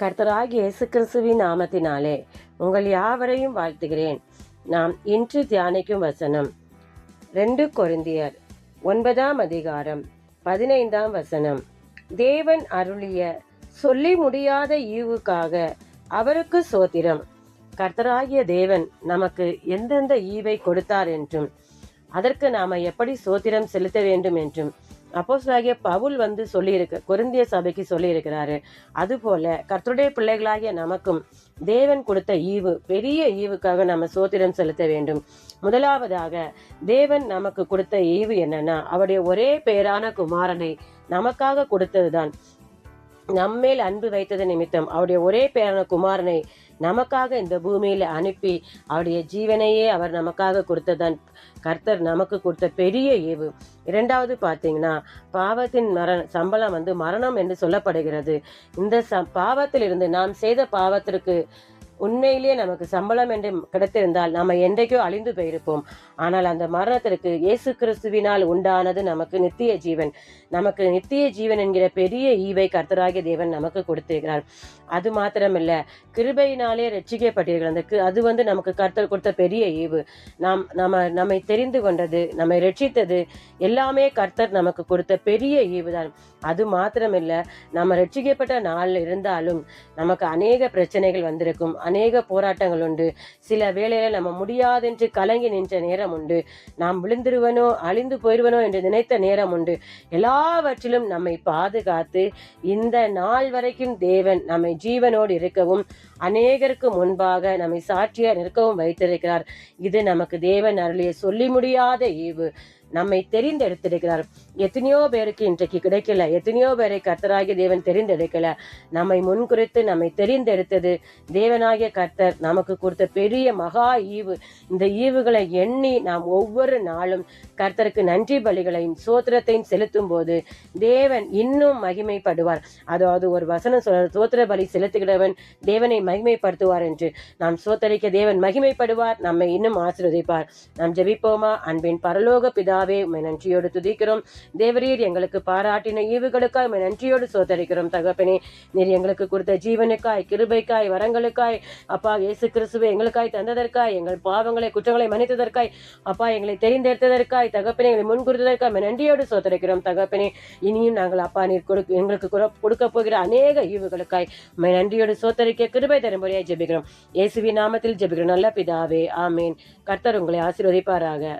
கர்த்தராகிய இயேசு கிறிஸ்துவின் நாமத்தினாலே உங்கள் யாவரையும் வாழ்த்துகிறேன். நாம் இன்று தியானிக்கும் வசனம் 2 கொரிந்தியர் 9ஆம் அதிகாரம் 15ஆம் வசனம். தேவன் அருளிய சொல்லி முடியாத ஈவுக்காக அவருக்கு ஸ்தோத்திரம். கர்த்தராகிய தேவன் நமக்கு எந்தெந்த ஈவை கொடுத்தார் என்றும் அதற்கு நாம எப்படி ஸ்தோத்திரம் செலுத்த வேண்டும் என்றும் அப்போஸ்தலனாகிய பவுல் கொரிந்திய சபைக்கு சொல்லியிருக்கிறாரு. அதுபோல கர்த்தருடைய பிள்ளைகளாகிய நமக்கும் தேவன் கொடுத்த ஈவு, பெரிய ஈவுக்காக நம்ம ஸ்தோத்திரம் செலுத்த வேண்டும். முதலாவதாக தேவன் நமக்கு கொடுத்த ஈவு என்னன்னா, அவருடைய ஒரே பேரான குமாரனை நமக்காக கொடுத்ததுதான். நம்மேல் அன்பு வைத்தது நிமித்தம் அவருடைய ஒரே பேரான குமாரனை நமக்காக இந்த பூமியில அனுப்பி அவருடைய ஜீவனையே அவர் நமக்காக கொடுத்ததான் கர்த்தர் நமக்கு கொடுத்த பெரிய ஈவு. இரண்டாவது பார்த்தீங்கன்னா, பாவத்தின் சம்பளம் மரணம் என்று சொல்லப்படுகிறது. இந்த பாவத்திலிருந்து, நாம் செய்த பாவத்திற்கு உண்மையிலேயே நமக்கு சம்பளம் என்று கிடைத்திருந்தால் நம்ம என்றைக்கோ அழிந்து போயிருப்போம். ஆனால் அந்த மரணத்திற்கு இயேசு கிறிஸ்துவினால் உண்டானது நமக்கு நித்திய ஜீவன். நமக்கு நித்திய ஜீவன் என்கிற பெரிய ஈவை கர்த்தராகிய தேவன் நமக்கு கொடுத்திருக்கிறார். அது மாத்திரமில்ல, கிருபையினாலே ரட்சிக்கப்பட்டீர்கள். அது நமக்கு கர்த்தர் கொடுத்த பெரிய ஈவு. நம்மை தெரிந்து கொண்டது, நம்மை ரட்சித்தது எல்லாமே கர்த்தர் நமக்கு கொடுத்த பெரிய ஈவு தான். அது மாத்திரமில்ல, நம்ம ரட்சிக்கப்பட்ட நாளில் இருந்தாலும் நமக்கு அநேக பிரச்சனைகள் வந்திருக்கும், அநேக போராட்டங்கள் உண்டு. சில வேளையில நம்ம முடியாதென்று கலங்கி நின்ற நேரம் உண்டு. நாம் விழுந்துருவனோ அழிந்து போயிடுவனோ என்று நினைத்த நேரம் உண்டு. எல்லாவற்றிலும் நம்மை பாதுகாத்து இந்த நாள் வரைக்கும் தேவன் நம்மை ஜீவனோடு இருக்கவும், அநேகருக்கு முன்பாக நம்மை சாட்சியா நிற்கவும் வைத்திருக்கிறார். இது நமக்கு தேவன் அருளிய சொல்லி முடியாத ஈவு. நம்மை தெரிந்தெடுத்திருக்கிறார். எத்தனையோ பேருக்கு இன்றைக்கு கிடைக்கல, எத்தனையோ பேரை கர்த்தராகிய தேவன் தெரிந்தெடுக்கல. நம்மை முன்குறித்து நம்மை தெரிந்தெடுத்தது தேவனாகிய கர்த்தர் நமக்கு கொடுத்த பெரிய மகா ஈவு. இந்த ஈவுகளை எண்ணி நாம் ஒவ்வொரு நாளும் கர்த்தருக்கு நன்றி பலிகளையும் சோத்திரத்தையும் செலுத்தும் போது தேவன் இன்னும் மகிமைப்படுவார். அதாவது ஒரு வசனம் சொல்ற, சோத்திர பலி செலுத்துகிறவன் தேவனை மகிமைப்படுத்துவார் என்று. நாம் சோத்தரிக்க தேவன் மகிமைப்படுவார், நம்மை இன்னும் ஆசீர்வதிப்பார். நாம் ஜெபிப்போமா? அன்பின் பரலோக பிதா, உம்மை நன்றியோடு துதிக்கிறோம். தேவரீர் எங்களுக்கு பாராட்டின ஈவுகளுக்காய் உம்மை நன்றியோடு சோதரிக்கிறோம். தகப்பனே, நீர் எங்களுக்கு கொடுத்த ஜீவனுக்காய், கிருபைக்காய், வரங்களுக்காய், அப்பா இயேசு கிறிஸ்துவை எங்களுக்காய் தந்ததற்காய், எங்கள் பாவங்களை குற்றங்களை மன்னித்ததற்காய், அப்பா எங்களை தெரிந்தெடுத்ததற்காய், தகப்பனே எங்களை முன்குறித்ததற்காய் உம்மை நன்றியோடு சோதரிக்கிறோம். தகப்பனே, இனியும் நாங்கள் அப்பா நீர் எங்களுக்கு கொடுக்க போகிற அநேக ஈவுகளுக்காய் உம்மை நன்றியோடு சோதரிக்க கிருபை தரும்படியாய் ஜெபிக்கிறோம். இயேசுவின் நாமத்தில் ஜெபிக்கிறோம் நல்ல பிதாவே, ஆமேன். கர்த்தர் உங்களை ஆசீர்வதிப்பாராக.